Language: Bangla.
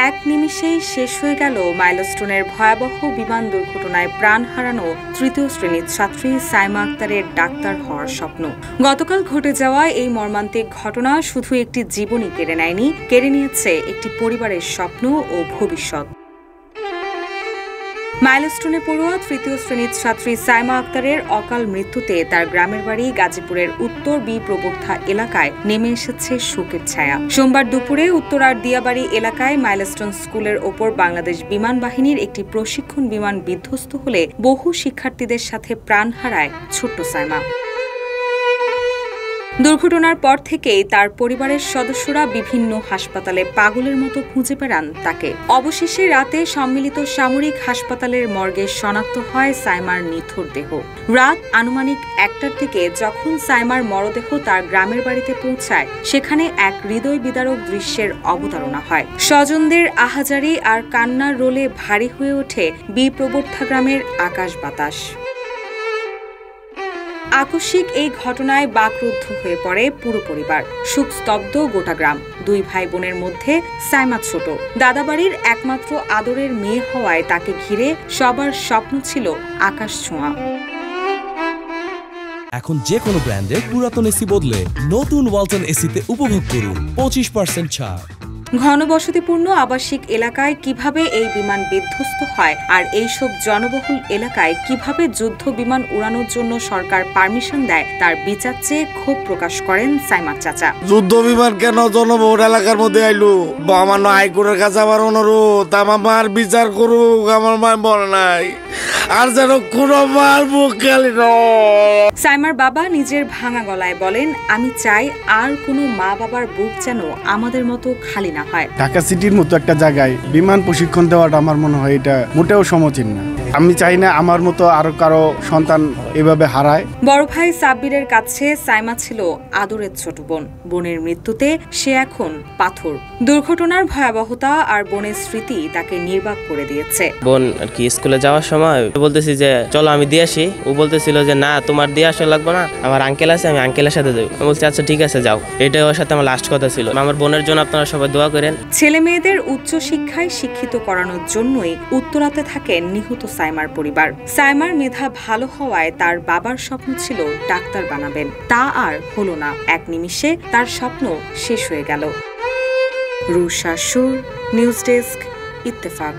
এক নিমিষেই শেষ হয়ে গেল মাইলস্টোনের ভয়াবহ বিমান দুর্ঘটনায় প্রাণ হারানো তৃতীয় শ্রেণীর ছাত্রী সাইমা আক্তারের ডাক্তার হওয়ার স্বপ্ন। গতকাল ঘটে যাওয়া এই মর্মান্তিক ঘটনা শুধু একটি জীবনই কেড়ে নেয়নি, কেড়ে নিয়েছে একটি পরিবারের স্বপ্ন ও ভবিষ্যৎ। মাইলস্টোনে পড়ুয়া তৃতীয় শ্রেণীর ছাত্রী সাইমা আক্তারের অকাল মৃত্যুতে তার গ্রামের বাড়ি গাজীপুরের উত্তর বি প্রবর্ধা এলাকায় নেমে এসেছে শোকের ছায়া। সোমবার দুপুরে উত্তরার দিয়াবাড়ি এলাকায় মাইলস্টোন স্কুলের ওপর বাংলাদেশ বিমান বাহিনীর একটি প্রশিক্ষণ বিমান বিধ্বস্ত হলে বহু শিক্ষার্থীদের সাথে প্রাণ হারায় ছোট্ট সাইমা। দুর্ঘটনার পর থেকেই তার পরিবারের সদস্যরা বিভিন্ন হাসপাতালে পাগলের মতো খুঁজে বেড়ান তাকে। অবশেষে রাতে সম্মিলিত সামরিক হাসপাতালের মর্গে শনাক্ত হয় সাইমার নিথর দেহ। রাত আনুমানিক 1টার দিকে যখন সাইমার মরদেহ তার গ্রামের বাড়িতে পৌঁছায়, সেখানে এক হৃদয় বিদারক দৃশ্যের অবতারণা হয়। স্বজনদের আহাজারি আর কান্নার রোলে ভারী হয়ে ওঠে বি প্রবর্ধা গ্রামের আকাশ বাতাস। আকস্মিক এই ঘটনায় বাকরুদ্ধ হয়ে পড়ে পুরো পরিবার। শোকস্তব্ধ গোটা গ্রাম। দুই ভাই বোনের মধ্যে সাইমা ছোট। দাদাবাড়ির একমাত্র আদরের মেয়ে হওয়ায় তাকে ঘিরে সবার স্বপ্ন ছিল আকাশ ছোঁয়া। এখন যে কোনো ব্র্যান্ডের পুরাতন এসি বদলে নতুন ওয়ালটন এসিতে উপভোগ করুন 25% ছাড়। ঘনবসতিপূর্ণ আবাসিক এলাকায় কিভাবে এই বিমান বিধ্বস্ত হয় আর এইসব জনবহুল এলাকায় কিভাবে যুদ্ধ বিমান উড়ানোর জন্য সরকার পারমিশন দেয় তার বিচার চেয়ে ক্ষোভ প্রকাশ করেন সাইমার চাচা। যুদ্ধ বিমান কেন জনবহুল এলাকার মধ্যে আইলো? আমার হাইকোর্টের কাছে আমার অনুরোধ, আমার মার বিচার করুক। আমার মা বলে নাই আর যেন কোনো মার মুখ খালি নয়। সাইমার বাবা নিজের ভাঙা গলায় বলেন, আমি চাই আর কোনো মা বাবার বুক যেন আমাদের মতো খালি না হয়। ঢাকা সিটির মতো একটা জায়গায় বিমান প্রশিক্ষণ দেওয়াটা আমার মনে হয় এটা মোটেও সমীচীন না। আমি চাই না আমার মতো আরো কারো সন্তান এভাবে হারায়। বড় ভাই সাব্বিরের কাছে সাইমা ছিল আদরের ছোট বোন। বোনের মৃত্যুতে সে এখন পাথর। দুর্ঘটনার ভয়াবহতা আর বোনের স্মৃতি তাকে নির্বাক করে দিয়েছে। বোন আর কি স্কুলে যাওয়ার সময় বলতেছি যে চলো আমি দিয়ে আসি। ও বলতেছিল যে না, তোমার দিয়ে আসা লাগবে না, আমার আঙ্কেল আছে, আমি আঙ্কেলের সাথে যাবো। আমি বলছি আচ্ছা ঠিক আছে যাও। এটাই ওর সাথে আমার লাস্ট কথা ছিল। আমার বোনের জন্য আপনারা সবাই দোয়া করেন। ছেলে মেয়েদের উচ্চ শিক্ষায় শিক্ষিত করানোর জন্যই উত্তরাতে থাকেন নিহত সাইমার পরিবার। সাইমার মেধা ভালো হওয়ায় তার বাবার স্বপ্ন ছিল ডাক্তার বানাবেন। তা আর হলো না। এক নিমিষে তার স্বপ্ন শেষ হয়ে গেল। রুশা সুর, নিউজ ডেস্ক, ইত্তেফাক।